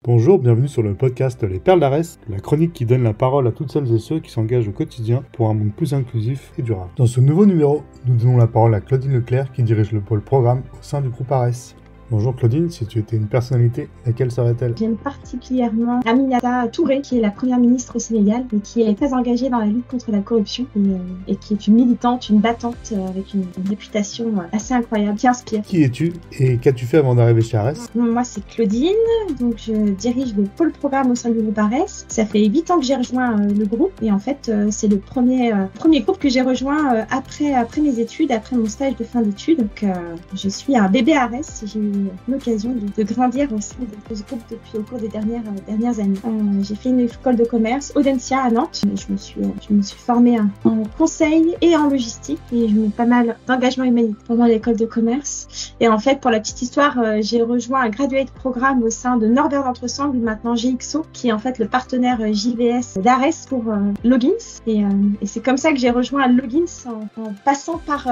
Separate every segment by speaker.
Speaker 1: Bonjour, bienvenue sur le podcast Les Perles d'Arès, la chronique qui donne la parole à toutes celles et ceux qui s'engagent au quotidien pour un monde plus inclusif et durable. Dans ce nouveau numéro, nous donnons la parole à Claudine Leclerc qui dirige le pôle programme au sein du groupe Arès. Bonjour Claudine, si tu étais une personnalité, laquelle serait-elle ?
Speaker 2: J'aime particulièrement Aminata Touré, qui est la première ministre au Sénégal et qui est très engagée dans la lutte contre la corruption et qui est une militante, une battante avec une réputation assez incroyable, qui inspire.
Speaker 1: Qui es-tu et qu'as-tu fait avant d'arriver chez Arès ?
Speaker 2: Moi c'est Claudine, donc je dirige le pôle programme au sein du groupe Arès. Ça fait 8 ans que j'ai rejoint le groupe et en fait c'est le premier groupe que j'ai rejoint après mes études, après mon stage de fin d'études. Donc je suis un bébé Arès, j'ai eu l'occasion de grandir au sein de ce groupe au cours des dernières années. J'ai fait une école de commerce, Audencia à Nantes. Je me suis formée en conseil et en logistique et j'ai eu pas mal d'engagement humanitaire pendant l'école de commerce. Et en fait, pour la petite histoire, j'ai rejoint un graduate programme au sein de Norbert d'Entresangles, maintenant GXO, qui est en fait le partenaire JVS d'Arès pour Logins. Et c'est comme ça que j'ai rejoint Logins en passant par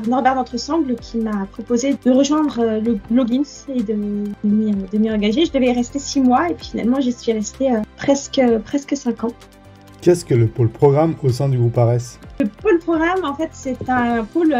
Speaker 2: Norbert d'Entresangles qui m'a proposé de rejoindre le Logins et de m'y engager. Je devais y rester 6 mois et puis finalement j'y suis restée presque 5 ans.
Speaker 1: Qu'est-ce que le pôle programme au sein du groupe Arès ?
Speaker 2: Le pôle programme, en fait, c'est un pôle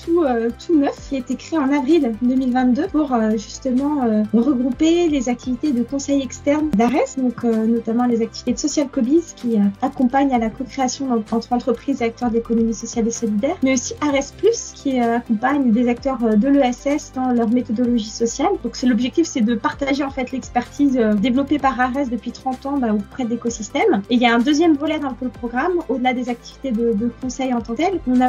Speaker 2: tout neuf qui a été créé en avril 2022 pour justement regrouper les activités de conseil externe d'Arès, donc notamment les activités de Social Cobiz qui accompagnent à la co-création entre entreprises et acteurs d'économie sociale et solidaire, mais aussi Arès Plus qui accompagne des acteurs de l'ESS dans leur méthodologie sociale. Donc l'objectif, c'est de partager en fait l'expertise développée par Arès depuis 30 ans auprès de l'écosystème. Et il y a un deuxième volet dans le pôle programme, au-delà des activités de conseil en tant que tel, on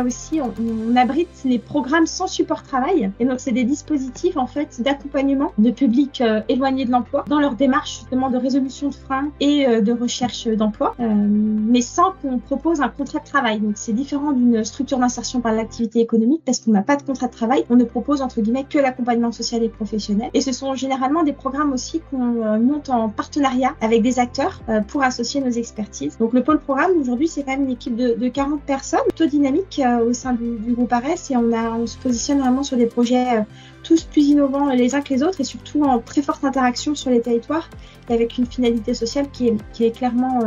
Speaker 2: abrite les programmes sans support travail. Et donc, c'est des dispositifs, en fait, d'accompagnement de publics éloignés de l'emploi dans leur démarche, justement, de résolution de freins et de recherche d'emploi, mais sans qu'on propose un contrat de travail. Donc, c'est différent d'une structure d'insertion par l'activité économique parce qu'on n'a pas de contrat de travail. On ne propose, entre guillemets, que l'accompagnement social et professionnel. Et ce sont généralement des programmes aussi qu'on monte en partenariat avec des acteurs pour associer nos expertises. Donc, le pôle programme, aujourd'hui, c'est quand même une équipe de 40 personnes, plutôt dynamique au sein du groupe Arès et on se positionne vraiment sur des projets tous plus innovants les uns que les autres et surtout en très forte interaction sur les territoires et avec une finalité sociale qui est clairement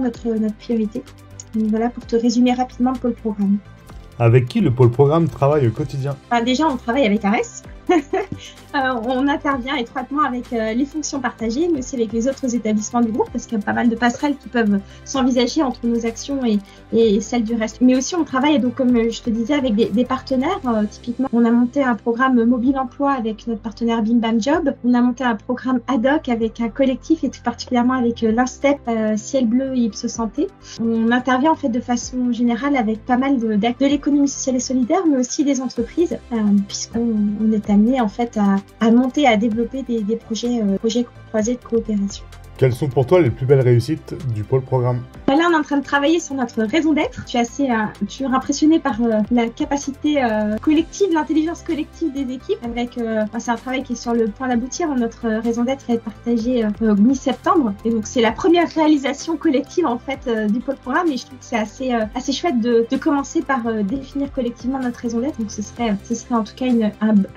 Speaker 2: notre priorité. Donc voilà pour te résumer rapidement le pôle programme.
Speaker 1: Avec qui le pôle programme travaille au quotidien ?
Speaker 2: Déjà, on travaille avec Arès. On intervient étroitement avec les fonctions partagées, mais aussi avec les autres établissements du groupe, parce qu'il y a pas mal de passerelles qui peuvent s'envisager entre nos actions et celles du reste. Mais aussi, on travaille, donc, comme je te disais, avec des partenaires. Typiquement, on a monté un programme mobile emploi avec notre partenaire Bim Bam Job. On a monté un programme ad hoc avec un collectif et tout particulièrement avec l'Instep, Ciel Bleu et Ipsos Santé. On intervient en fait de façon générale avec pas mal d'actes de l'économie sociale et solidaire, mais aussi des entreprises, puisqu'on est amené en fait à monter, à développer des projets croisés de coopération.
Speaker 1: Quelles sont pour toi les plus belles réussites du pôle programme ?
Speaker 2: Là, on est en train de travailler sur notre raison d'être. Je suis toujours impressionnée par la capacité collective, l'intelligence collective des équipes. C'est un travail qui est sur le point d'aboutir. Notre raison d'être va être partagée mi-septembre. Et donc, c'est la première réalisation collective en fait du pôle programme. Et je trouve que c'est assez chouette de commencer par définir collectivement notre raison d'être. Donc, ce serait en tout cas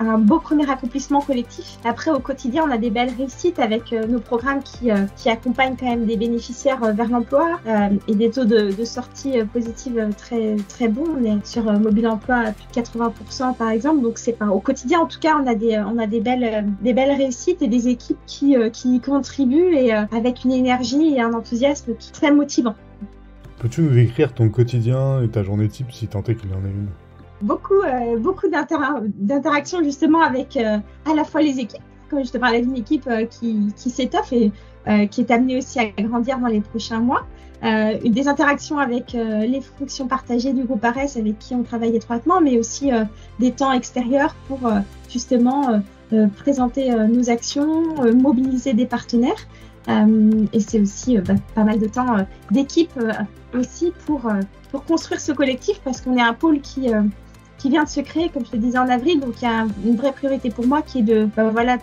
Speaker 2: un beau premier accomplissement collectif. Après, au quotidien, on a des belles réussites avec nos programmes qui accompagnent quand même des bénéficiaires vers l'emploi. Et des taux de sortie positive très très bons. On est sur mobile emploi à plus de 80% par exemple. Donc au quotidien en tout cas on a des belles réussites et des équipes qui contribuent et avec une énergie et un enthousiasme qui est très motivant.
Speaker 1: Peux-tu nous décrire ton quotidien et ta journée type si tant est qu'il y en a une ?
Speaker 2: Beaucoup d'interactions justement avec à la fois les équipes. Comme je te parlais d'une équipe qui s'étoffe et qui est amenée aussi à grandir dans les prochains mois. Des interactions avec les fonctions partagées du groupe Arès avec qui on travaille étroitement, mais aussi des temps extérieurs pour justement présenter nos actions, mobiliser des partenaires. Et c'est aussi pas mal de temps d'équipe aussi pour construire ce collectif parce qu'on est un pôle qui vient de se créer, comme je te disais en avril, donc il y a une vraie priorité pour moi qui est de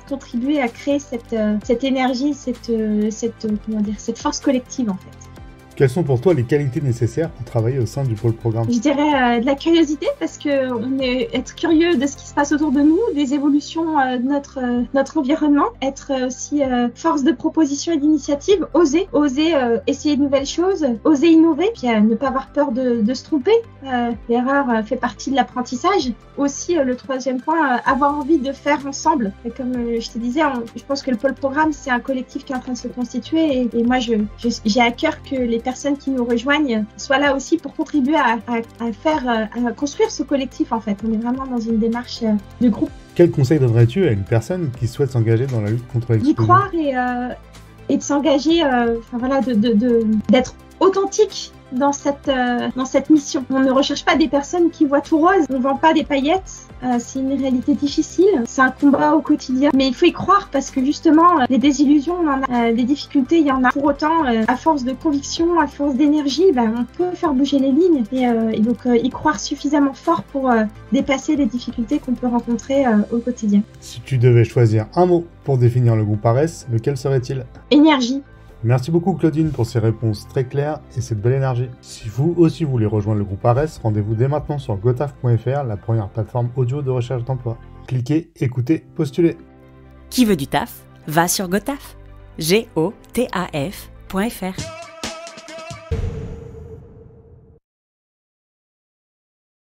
Speaker 2: contribuer à créer cette énergie, cette force collective en fait.
Speaker 1: Quelles sont pour toi les qualités nécessaires pour travailler au sein du pôle programme?
Speaker 2: Je dirais de la curiosité, parce que on est être curieux de ce qui se passe autour de nous, des évolutions de notre environnement, être aussi force de proposition et d'initiative, oser essayer de nouvelles choses, oser innover, puis ne pas avoir peur de se tromper. L'erreur fait partie de l'apprentissage. Aussi, le troisième point, avoir envie de faire ensemble. Et comme je te disais, je pense que le pôle programme, c'est un collectif qui est en train de se constituer, et moi, j'ai à cœur que les personnes qui nous rejoignent soient là aussi pour contribuer à construire ce collectif, en fait. On est vraiment dans une démarche de groupe.
Speaker 1: Quel conseil donnerais-tu à une personne qui souhaite s'engager dans la lutte contre l'exclusion?
Speaker 2: D'y croire et de s'engager, d'être authentique dans cette mission. On ne recherche pas des personnes qui voient tout rose, on ne vend pas des paillettes, c'est une réalité difficile, c'est un combat au quotidien, mais il faut y croire, parce que justement, les désillusions, on en a, des difficultés, il y en a. Pour autant, à force de conviction, à force d'énergie, on peut faire bouger les lignes, et donc y croire suffisamment fort pour dépasser les difficultés qu'on peut rencontrer au quotidien.
Speaker 1: Si tu devais choisir un mot pour définir le groupe ARES, lequel serait-il?
Speaker 2: Énergie.
Speaker 1: Merci beaucoup Claudine pour ces réponses très claires et cette belle énergie. Si vous aussi voulez rejoindre le groupe ARES, rendez-vous dès maintenant sur gotaf.fr, la première plateforme audio de recherche d'emploi. Cliquez, écoutez, postulez.
Speaker 3: Qui veut du taf? Va sur Gotaf. GOTAF.fr.